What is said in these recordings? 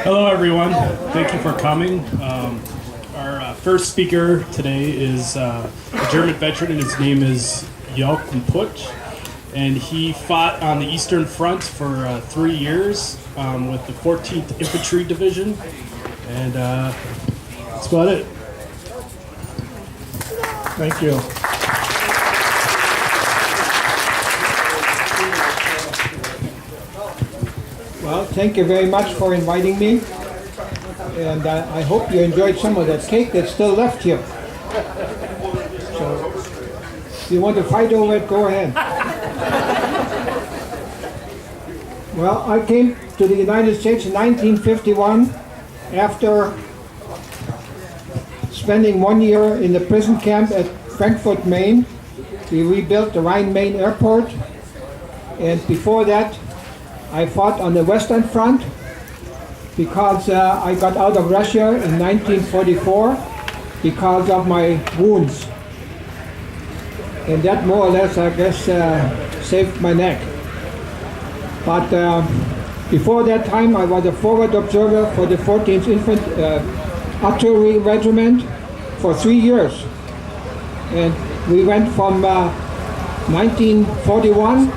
Hello, everyone. Thank you for coming. Our first speaker today is a German veteran, and his name is Jochen Putsch. And he fought on the Eastern Front for 3 years with the 14th Infantry Division. And that's about it. Thank you. Well, thank you very much for inviting me. And I hope you enjoyed some of that cake that's still left here. So, if you want to fight over it, go ahead. Well, I came to the United States in 1951 after spending 1 year in the prison camp at Frankfurt, Maine. We rebuilt the Rhine-Main airport, and before that I fought on the Western Front because I got out of Russia in 1944 because of my wounds, and that more or less, I guess, saved my neck. But before that time I was a forward observer for the 14th Artillery Regiment for 3 years, and we went from 1941,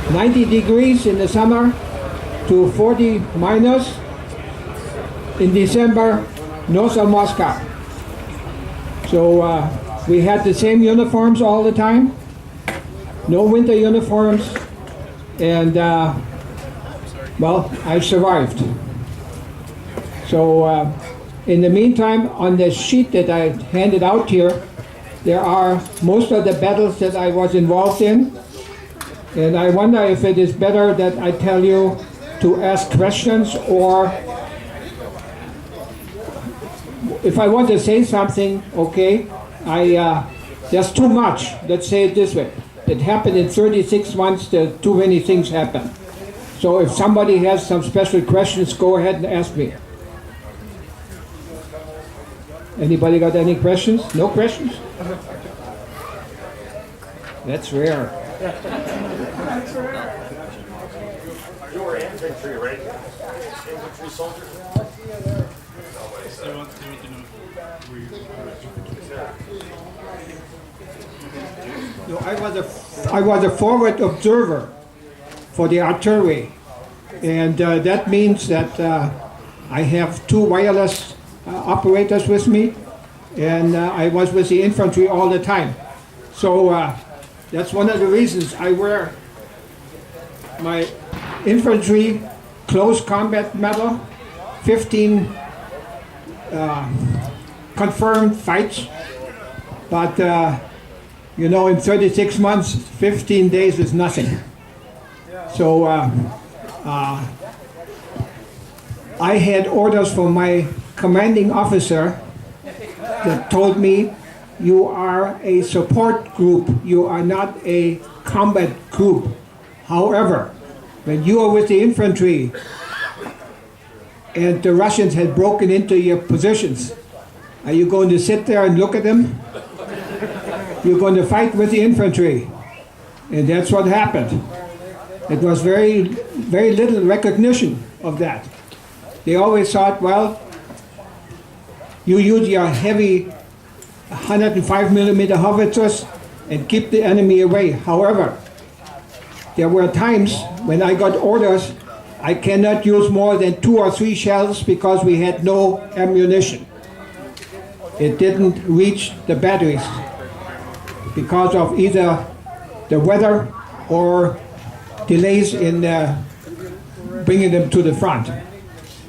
90 degrees in the summer to 40 minus in December north of Moscow. So we had the same uniforms all the time, no winter uniforms, and well, I survived. So in the meantime, on the sheet that I handed out here, there are most of the battles that I was involved in. And I wonder if it is better that I tell you to ask questions, or if I want to say something, okay, there's too much, let's say it this way. It happened in 36 months, too many things happen. So if somebody has some special questions, go ahead and ask me. Anybody got any questions? No questions? That's rare. You were infantry, right? Infantry soldier? They want to know where No, I was a forward observer for the artillery, and that means that I have 2 wireless operators with me, and I was with the infantry all the time. So that's one of the reasons I wear my infantry close combat medal, 15 confirmed fights, but you know, in 36 months, 15 days is nothing. So I had orders from my commanding officer that told me, you are a support group, you are not a combat group. However, when you are with the infantry and the Russians had broken into your positions, are you going to sit there and look at them? You're going to fight with the infantry. And that's what happened. It was very, very little recognition of that. They always thought, well, you use your heavy 105 millimeter howitzers and keep the enemy away. However, there were times when I got orders, I cannot use more than 2 or 3 shells because we had no ammunition. It didn't reach the batteries because of either the weather or delays in bringing them to the front.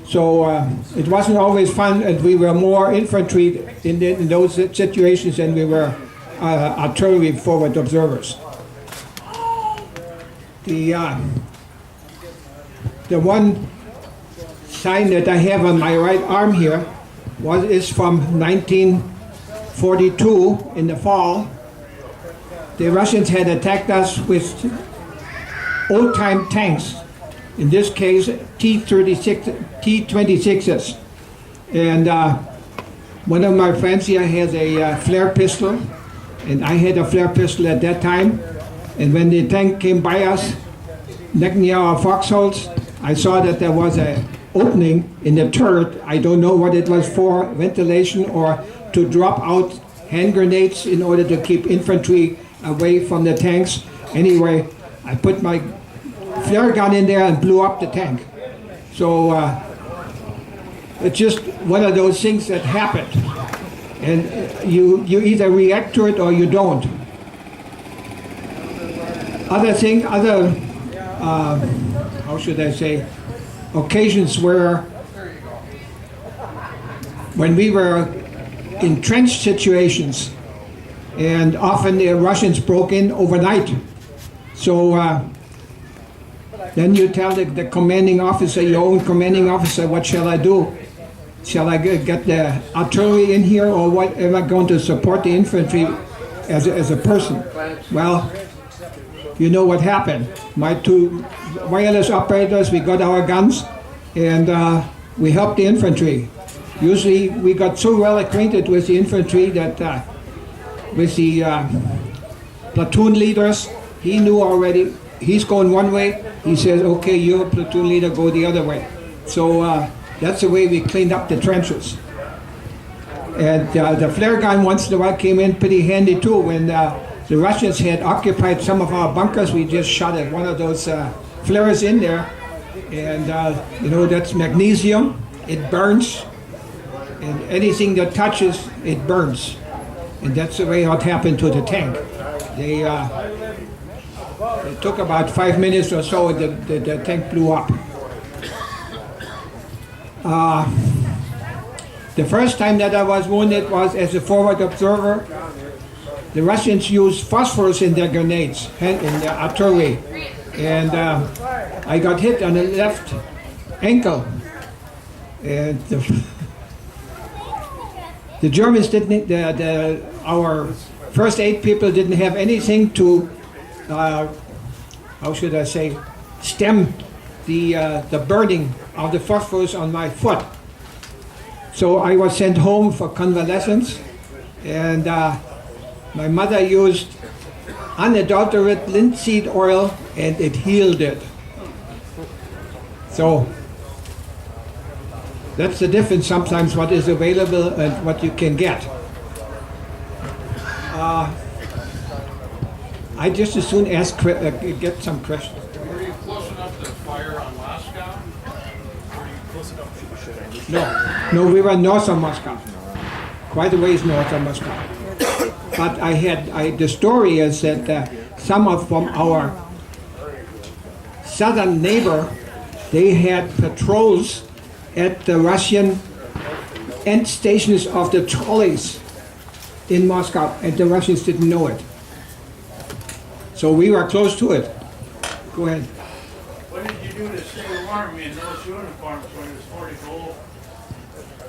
So it wasn't always fun, and we were more infantry in those situations than we were artillery forward observers. The one sign that I have on my right arm here is from 1942 in the fall. The Russians had attacked us with old-time tanks, in this case T-26s. And one of my friends here has a flare pistol, and I had a flare pistol at that time. And when the tank came by us, near our foxholes, I saw that there was a opening in the turret. I don't know what it was for, ventilation or to drop out hand grenades in order to keep infantry away from the tanks. Anyway, I put my flare gun in there and blew up the tank. So it's just one of those things that happened. And you either react to it or you don't. Other how should I say, occasions where when we were in trench situations, and often the Russians broke in overnight. So then you tell the commanding officer, your own commanding officer, what shall I do? Shall I get the artillery in here, or what am I going to support the infantry as a person? Well, you know what happened. My two wireless operators, we got our guns, and we helped the infantry. Usually we got so well acquainted with the infantry that with the platoon leaders, he knew already, he's going one way, he says, okay, you're a platoon leader, go the other way. So that's the way we cleaned up the trenches. And the flare gun once in a while came in pretty handy too. When the Russians had occupied some of our bunkers, we just shot at one of those flares in there. And you know, that's magnesium, it burns. And anything that touches, it burns. And that's the way it happened to the tank. It took about 5 minutes or so, the tank blew up. The first time that I was wounded was as a forward observer. The Russians used phosphorus in their grenades, in their artillery. And I got hit on the left ankle. And the Germans didn't, our first aid people didn't have anything to, how should I say, stem the burning of the phosphorus on my foot. So I was sent home for convalescence, and my mother used unadulterated linseed oil, and it healed it. So that's the difference sometimes, what is available and what you can get. I just as soon ask, get some questions. Were you close enough to fire on Moscow? Were you close enough? No, we were north of Moscow, quite a ways north of Moscow. But the story is that some from our southern neighbor, they had patrols at the Russian end stations of the trolleys in Moscow, and the Russians didn't know it. So we were close to it. Go ahead. What did you do to stay warm in those uniforms when it was 40 below?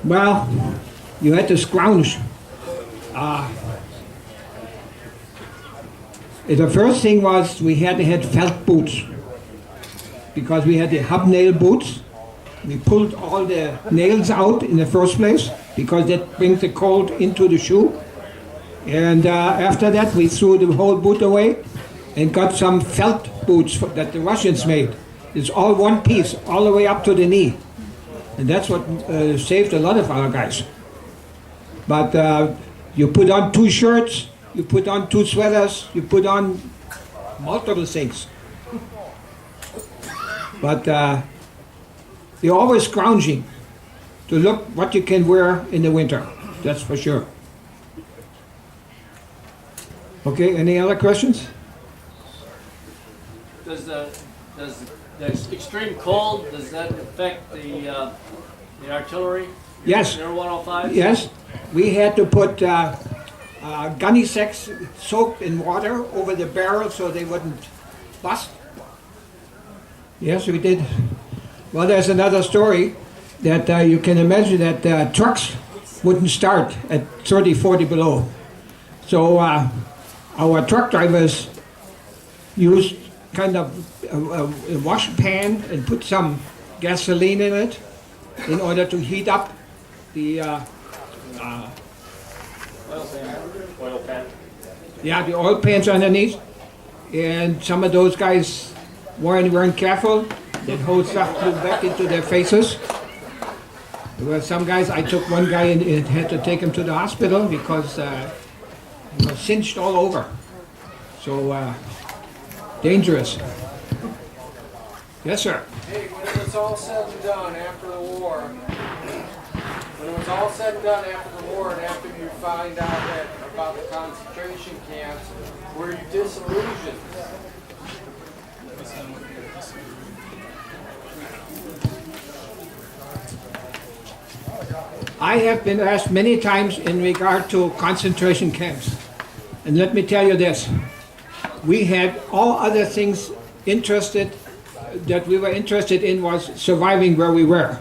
Well, you had to scrounge. The first thing was we had to have felt boots, because we had the hobnail boots. We pulled all the nails out in the first place, because that brings the cold into the shoe. And after that, we threw the whole boot away and got some felt boots that the Russians made. It's all one piece, all the way up to the knee. And that's what saved a lot of our guys. But you put on 2 shirts, you put on 2 sweaters, you put on multiple things. But you're always scrounging to look what you can wear in the winter, that's for sure. Okay, any other questions? Does the extreme cold, does that affect the artillery? Yes. Your 105? Yes, we had to put gunny sacks soaked in water over the barrel so they wouldn't bust. Yes, we did. Well, there's another story that you can imagine that trucks wouldn't start at 30, 40 below. So our truck drivers used kind of a wash pan and put some gasoline in it in order to heat up the Oil pan. the oil pans underneath. And some of those guys weren't careful, That whole stuff flew back into their faces. There were some guys, I took one guy and had to take him to the hospital because he was singed all over. So dangerous. Yes, sir. Hey, when it was all said and done after the war, and after you find out about the concentration camps, were you disillusioned? I have been asked many times in regard to concentration camps. And let me tell you this. We had all other things that we were interested in was surviving where we were.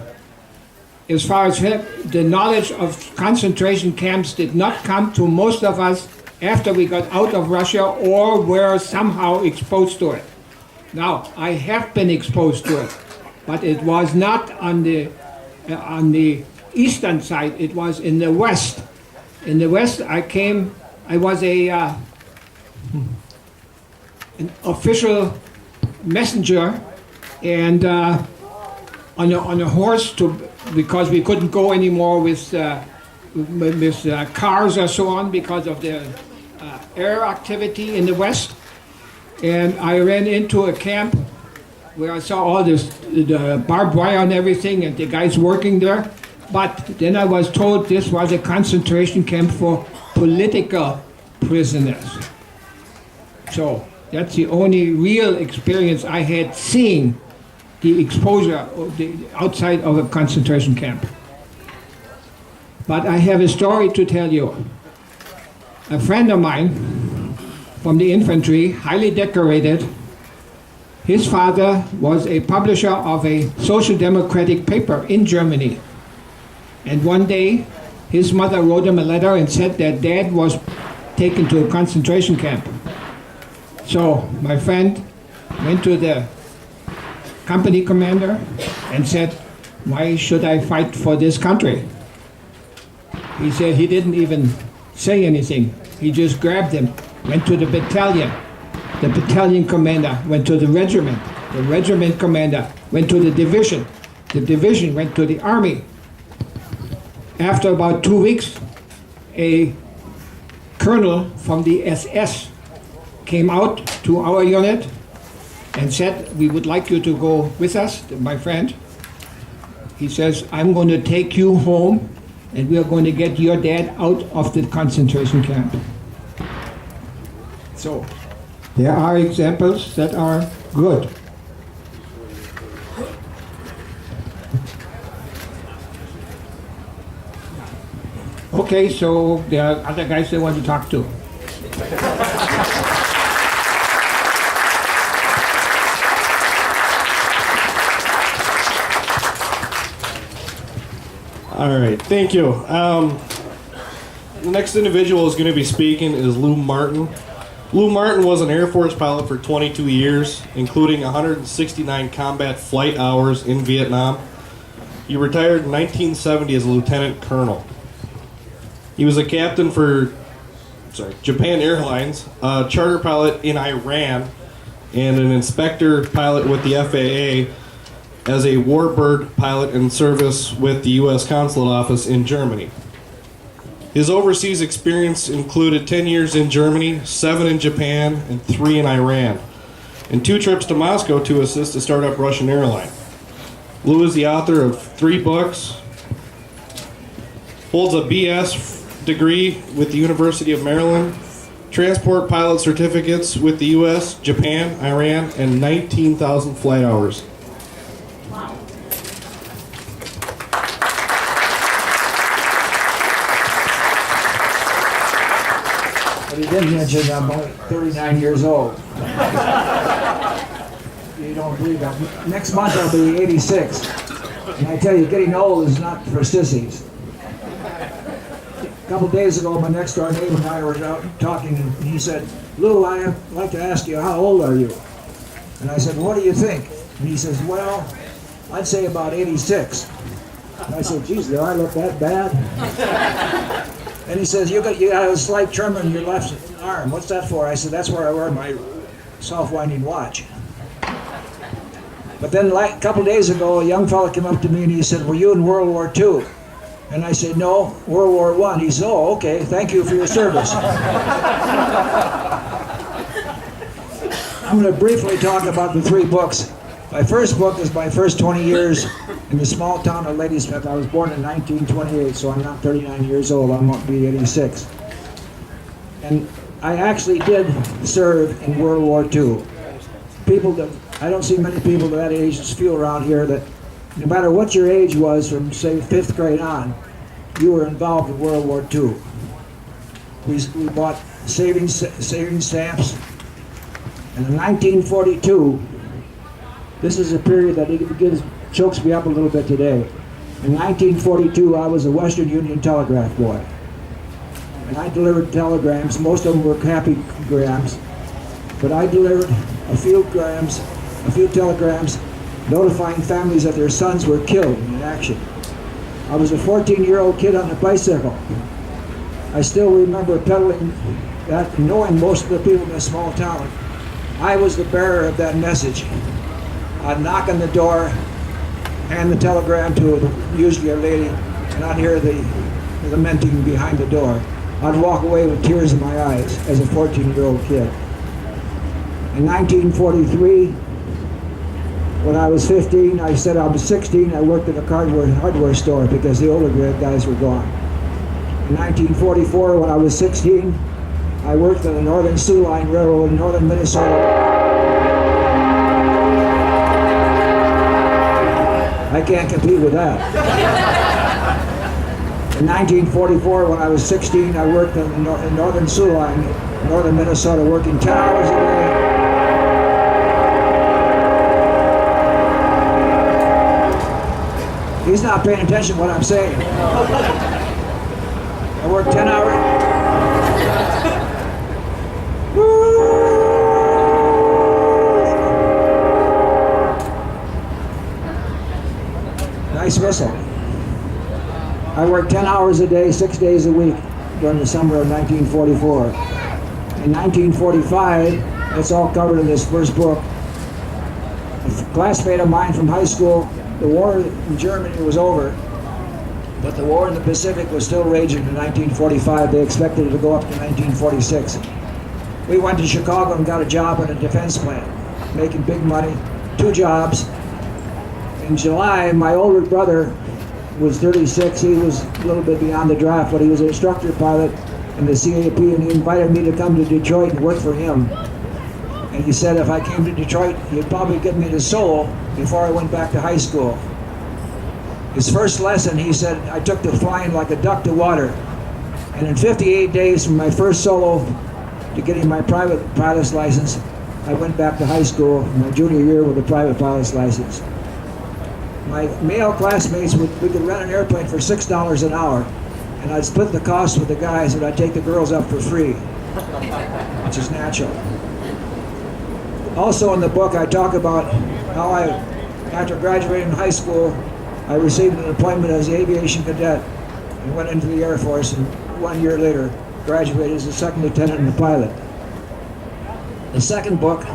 As far as the knowledge of concentration camps did not come to most of us after we got out of Russia or were somehow exposed to it. Now, I have been exposed to it, but it was not on the eastern side, it was in the west. In the west, I was an official messenger and on a horse because we couldn't go anymore with cars or so on because of the air activity in the west. And I ran into a camp where I saw all the barbed wire and everything and the guys working there. But then I was told this was a concentration camp for political prisoners. So that's the only real experience I had seeing the exposure of the outside of a concentration camp. But I have a story to tell you. A friend of mine from the infantry, highly decorated, his father was a publisher of a social democratic paper in Germany. And one day, his mother wrote him a letter and said that dad was taken to a concentration camp. So my friend went to the company commander and said, "Why should I fight for this country?" He said he didn't even say anything. He just grabbed him, went to the battalion. The battalion commander went to the regiment. The regiment commander went to the division. The division went to the army. After about 2 weeks, a colonel from the SS came out to our unit and said, "We would like you to go with us, my friend." He says, "I'm going to take you home and we are going to get your dad out of the concentration camp." So, there are examples that are good. Okay, so there are other guys they want to talk to. All right, thank you. The next individual is going to be speaking is Lou Martin. Lou Martin was an Air Force pilot for 22 years, including 169 combat flight hours in Vietnam. He retired in 1970 as a lieutenant colonel. He was a captain for Japan Airlines, a charter pilot in Iran, and an inspector pilot with the FAA as a warbird pilot in service with the U.S. Consulate Office in Germany. His overseas experience included 10 years in Germany, 7 in Japan, and 3 in Iran, and 2 trips to Moscow to assist a startup Russian airline. Lou is the author of 3 books, holds a BS degree with the University of Maryland, transport pilot certificates with the U.S., Japan, Iran, and 19,000 flight hours. But he did mention I'm only 39 years old. You don't believe that. Next month I'll be 86. And I tell you, getting old is not for sissies. A couple days ago, my next door neighbor and I were out talking, and he said, "Lou, I'd like to ask you, how old are you?" And I said, "What do you think?" And he says, "Well, I'd say about 86. And I said, "Geez, do I look that bad?" And he says, you got a slight tremor in your left arm. What's that for?" I said, "That's where I wear my self-winding watch." But then like a couple days ago, a young fellow came up to me and he said, were you in World War II? And I said, no, World War I. He said, oh, okay, thank you for your service. I'm going to briefly talk about the 3 books. My first book is my first 20 years in the small town of Ladysmith. I was born in 1928, so I'm not 39 years old. I won't be 86. And I actually did serve in World War II. I don't see many people that age that feel around here that no matter what your age was from, say, 5th grade on, you were involved in World War II. We bought saving stamps. And in 1942, this is a period that chokes me up a little bit today. In 1942, I was a Western Union telegraph boy. And I delivered telegrams. Most of them were happy grams. But I delivered a few telegrams notifying families that their sons were killed in action. I was a 14-year-old kid on a bicycle. I still remember pedaling that, knowing most of the people in this small town. I was the bearer of that message. I'd knock on the door, hand the telegram to usually a lady, and I'd hear the lamenting behind the door. I'd walk away with tears in my eyes as a 14-year-old kid. In 1943, when I was 15, I said I was 16, I worked at a hardware store because the older guys were gone. In 1944, when I was 16, I worked on the Northern Sioux Line Railroad in northern Minnesota. I can't compete with that. In 1944, when I was 16, I worked on the Northern Sioux Line, northern Minnesota, working 10 hours a day. He's not paying attention to what I'm saying. I worked 10 hours. Nice whistle. I worked 10 hours a day, 6 days a week during the summer of 1944. In 1945, it's all covered in this first book. A classmate of mine from high school, the war in Germany was over, but the war in the Pacific was still raging in 1945. They expected it to go up to 1946. We went to Chicago and got a job at a defense plant, making big money, 2 jobs. In July, my older brother was 36. He was a little bit beyond the draft, but he was an instructor pilot in the CAP, and he invited me to come to Detroit and work for him. And he said if I came to Detroit, he'd probably get me to solo before I went back to high school. His first lesson, he said, I took to flying like a duck to water. And in 58 days from my first solo to getting my private pilot's license, I went back to high school my junior year with a private pilot's license. My male classmates, we could rent an airplane for $6 an hour, and I'd split the cost with the guys, and I'd take the girls up for free, which is natural. Also in the book, I talk about how after graduating high school, I received an appointment as an aviation cadet and went into the Air Force, and 1 year later, graduated as a second lieutenant and a pilot. The second book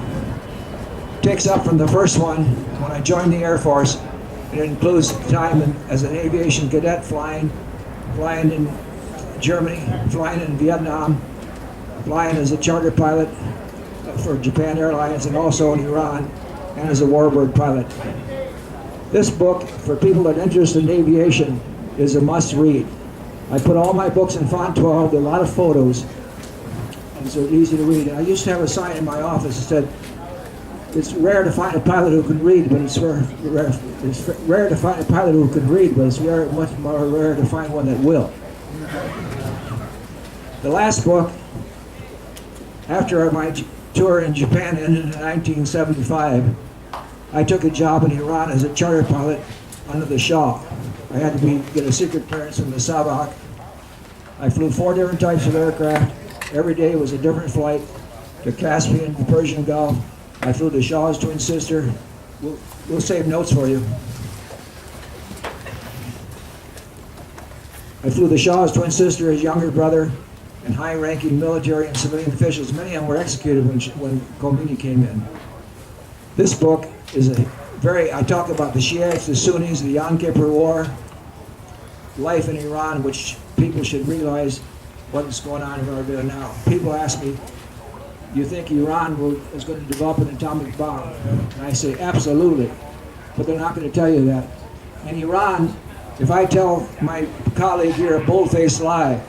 picks up from the first one when I joined the Air Force. It includes time as an aviation cadet, flying in Germany, flying in Vietnam, flying as a charter pilot for Japan Airlines and also in Iran, and as a warbird pilot. This book, for people that are interested in aviation, is a must-read. I put all my books in font 12, there are a lot of photos, and so easy to read. I used to have a sign in my office that said, it's rare to find a pilot who can read, but it's rare to find a pilot who can read, but it's much more rare to find one that will. The last book, after my tour in Japan ended in 1975, I took a job in Iran as a charter pilot under the Shah. I had to get a secret clearance from the Sabak. I flew 4 different types of aircraft. Every day was a different flight to Caspian, the Persian Gulf. I flew the Shah's twin sister. We'll save notes for you. I flew the Shah's twin sister, his younger brother, and high-ranking military and civilian officials. Many of them were executed when Khomeini came in. This book is I talk about the Shiites, the Sunnis, the Yom Kippur War, life in Iran, which people should realize what's going on in Iran now. People ask me, do you think Iran is going to develop an atomic bomb? And I say, absolutely. But they're not going to tell you that. In Iran, if I tell my colleague here a bold-faced lie,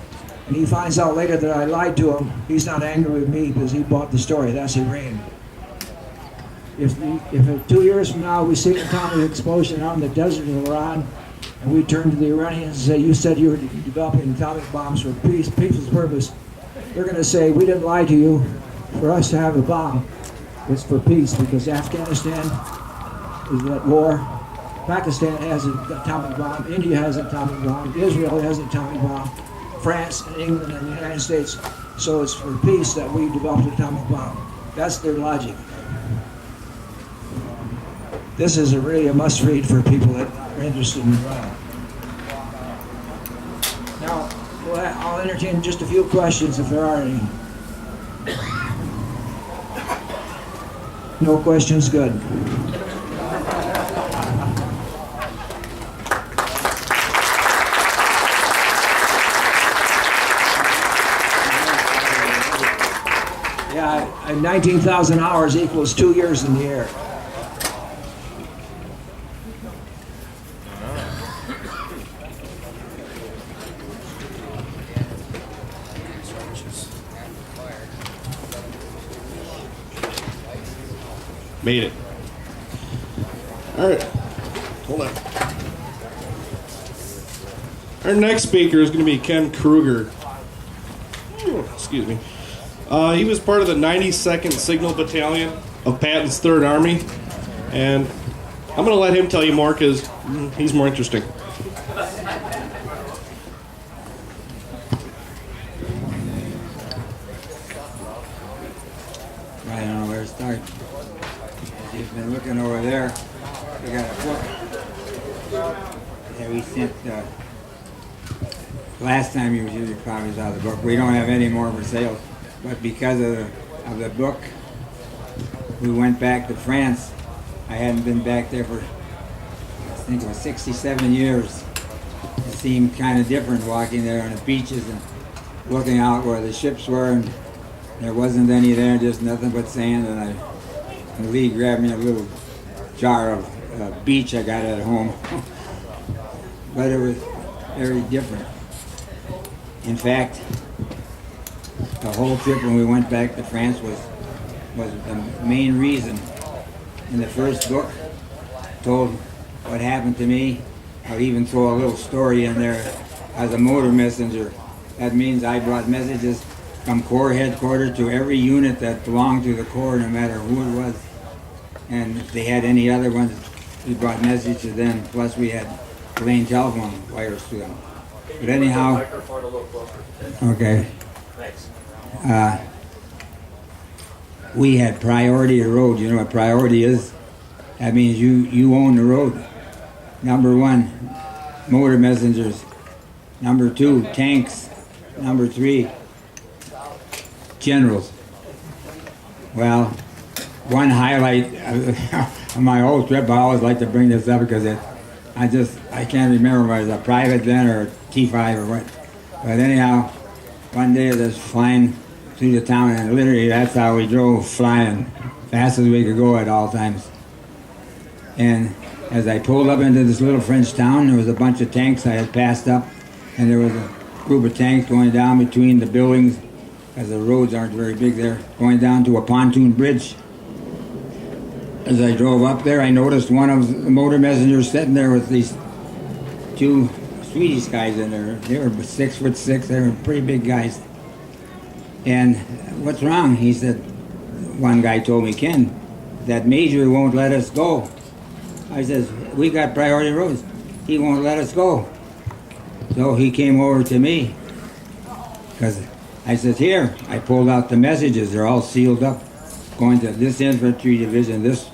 and he finds out later that I lied to him, he's not angry with me because he bought the story. That's Iran. If 2 years from now we see an atomic explosion out in the desert of Iran, and we turn to the Iranians and say, you said you were developing atomic bombs for peaceful purpose, they're going to say, we didn't lie to you. For us to have a bomb, it's for peace, because Afghanistan is at war. Pakistan has an atomic bomb. India has an atomic bomb. Israel has an atomic bomb. France and England and the United States. So it's for peace that we developed an atomic bomb. That's their logic. This is really a must-read for people that are interested in Iran. Now, I'll entertain just a few questions if there are any. No questions, good. Yeah, 19,000 hours equals 2 years in the air. Made it. All right. Hold on. Our next speaker is going to be Ken Kruger. Excuse me. He was part of the 92nd Signal Battalion of Patton's 3rd Army. And I'm going to let him tell you more because he's more interesting. I don't know where to start. You've been looking over there. We got a book that we sent last time you used your copies out of the book. We don't have any more for sale, but because of the book, we went back to France. I hadn't been back there for, I think it was 67 years. It seemed kind of different walking there on the beaches and looking out where the ships were, and there wasn't any there, just nothing but sand. And Lee grabbed me a little jar of beach I got at home. But it was very different. In fact, the whole trip when we went back to France was the main reason. In the first book, told what happened to me. I'll even throw a little story in there as a motor messenger. That means I brought messages from Corps headquarters to every unit that belonged to the Corps, no matter who it was. And if they had any other ones, we brought messages to them. Plus we had lane telephone wires to them. But anyhow, okay. We had priority of road. You know what priority is? That means you own the road. Number 1, motor messengers. Number 2, tanks. Number 3, generals. Well, one highlight of my whole trip, I always like to bring this up because I can't remember if it was a private then or a T5 or what. But anyhow, one day I was flying through the town, and literally that's how we drove, flying fast as we could go at all times. And as I pulled up into this little French town, there was a bunch of tanks I had passed up, and there was a group of tanks going down between the buildings, because the roads aren't very big there, going down to a pontoon bridge. As I drove up there, I noticed one of the motor messengers sitting there with these 2 Swedish guys in there. They were 6'6", they were pretty big guys. And what's wrong? He said, one guy told me, Ken, that major won't let us go. I says, we got priority roads. He won't let us go. So he came over to me, because I says, here, I pulled out the messages. They're all sealed up, going to this infantry division, this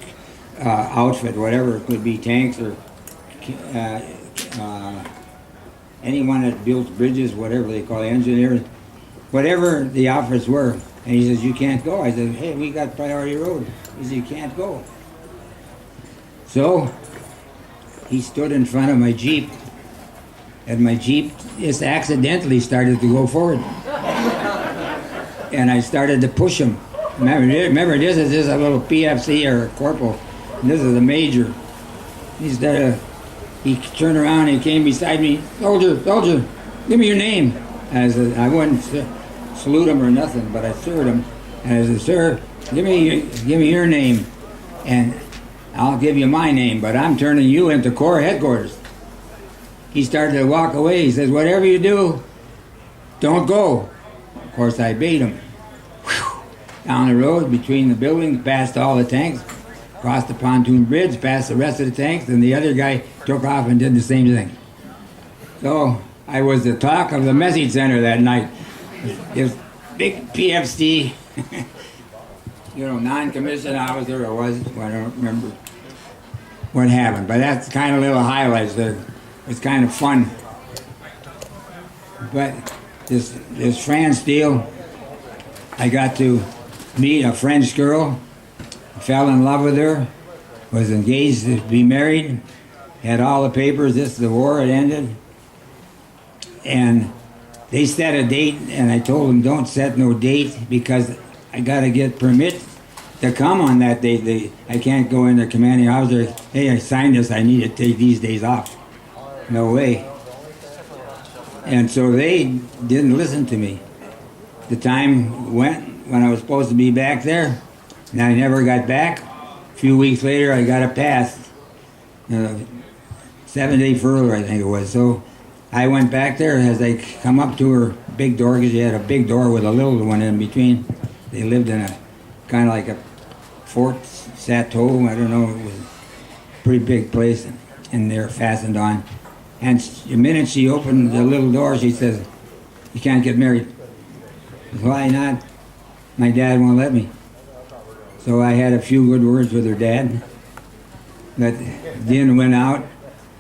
outfit, whatever. It could be tanks or anyone that builds bridges, whatever they call it, engineers, whatever the offers were. And he says, you can't go. I said, hey, we got priority road. He said, you can't go. So he stood in front of my Jeep, and my Jeep just accidentally started to go forward. And I started to push him. Remember this is just a little PFC or a corporal, and this is a major. He turned around and he came beside me. Soldier, give me your name. And I said, I wouldn't salute him or nothing, but I served him. And I said, sir, give me your name, and I'll give you my name, but I'm turning you into Corps headquarters. He started to walk away. He says, whatever you do, don't go. Of course, I bait him. Whew. Down the road, between the buildings, past all the tanks, across the pontoon bridge, past the rest of the tanks, and the other guy took off and did the same thing. So I was the talk of the message center that night. This big PFC, non-commissioned officer, or was, I don't remember what happened, but that's kind of little highlights there. It's kind of fun. But this France deal, I got to meet a French girl, fell in love with her, was engaged to be married, had all the papers. This the war had ended, and they set a date, and I told them don't set no date because I got to get permit to come on that date. I can't go in the commanding officer, hey, I signed this, I need to take these days off. No way. And so they didn't listen to me. The time went when I was supposed to be back there, and I never got back. A few weeks later, I got a pass. 7-day furlough, I think it was. So I went back there. As I come up to her big door, because she had a big door with a little one in between. They lived in a kind of like a Fort Chateau. I don't know. It was a pretty big place, and they're fastened on. And the minute she opened the little door, she says, "You can't get married." I said, "Why not?" "My dad won't let me." So I had a few good words with her dad. But Din went out,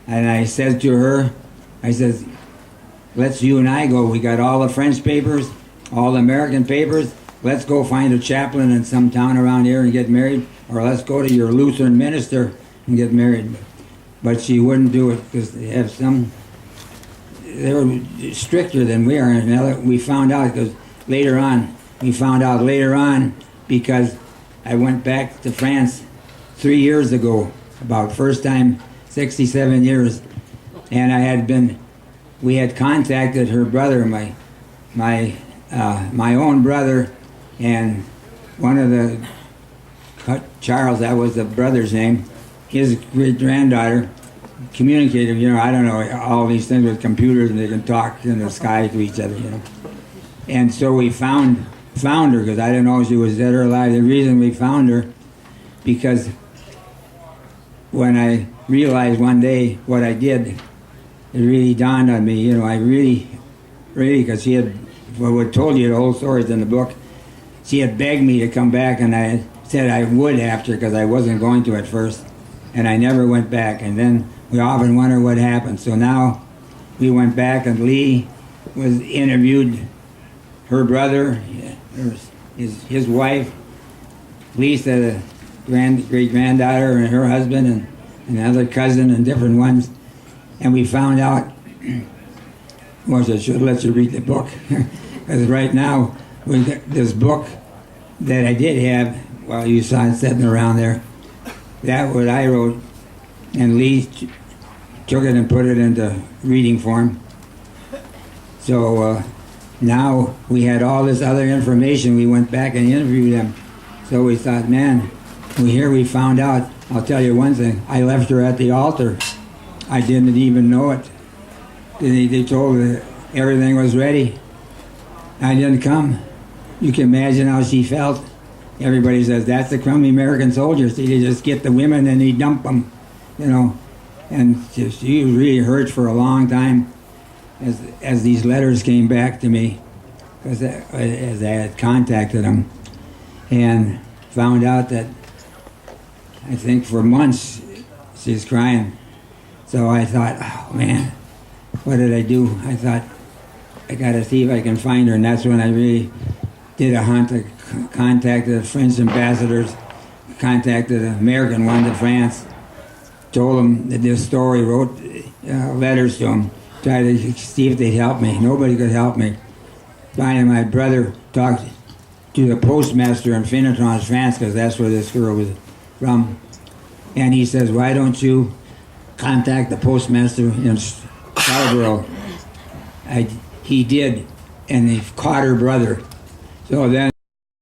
and I said to her, I says, "Let's you and I go. We got all the French papers, all the American papers. Let's go find a chaplain in some town around here and get married, or let's go to your Lutheran minister and get married." But she wouldn't do it because they were stricter than we are. And we found out because later on because I went back to France 3 years ago, about first time 67 years, and we had contacted her brother, my own brother, and one of the Charles, that was the brother's name. His great-granddaughter communicated, I don't know, all these things with computers, and they can talk in the sky to each other, And so we found her, because I didn't know if she was dead or alive. The reason we found her, because when I realized one day what I did, it really dawned on me, I really, because she had, I told you the whole story is in the book, she had begged me to come back, and I said I would after, because I wasn't going to at first. And I never went back, and then we often wonder what happened. So now we went back, and Lee was interviewed her brother, his wife, Lisa, great-granddaughter, and her husband, and another cousin, and different ones. And we found out, I should let you read the book, because right now we got this book that I did have, well, you saw it sitting around there. That what I wrote, and Lee took it and put it into reading form. So now we had all this other information. We went back and interviewed them. So we thought, man, we found out. I'll tell you one thing. I left her at the altar. I didn't even know it. They told her everything was ready. I didn't come. You can imagine how she felt. Everybody says, that's the crummy American soldiers. They just get the women and they dump them, And she really hurt for a long time as these letters came back to me, because as I had contacted them and found out that I think for months she's crying. So I thought, oh man, what did I do? I thought, I got to see if I can find her, and that's when I really did a hunt. I contacted the French ambassadors, contacted the American one to France, told them this story, wrote letters to them, tried to see if they'd help me. Nobody could help me. Finally, my brother talked to the postmaster in Farmington, France, because that's where this girl was from. And he says, why don't you contact the postmaster in Scarborough? He did, and he caught her brother. So then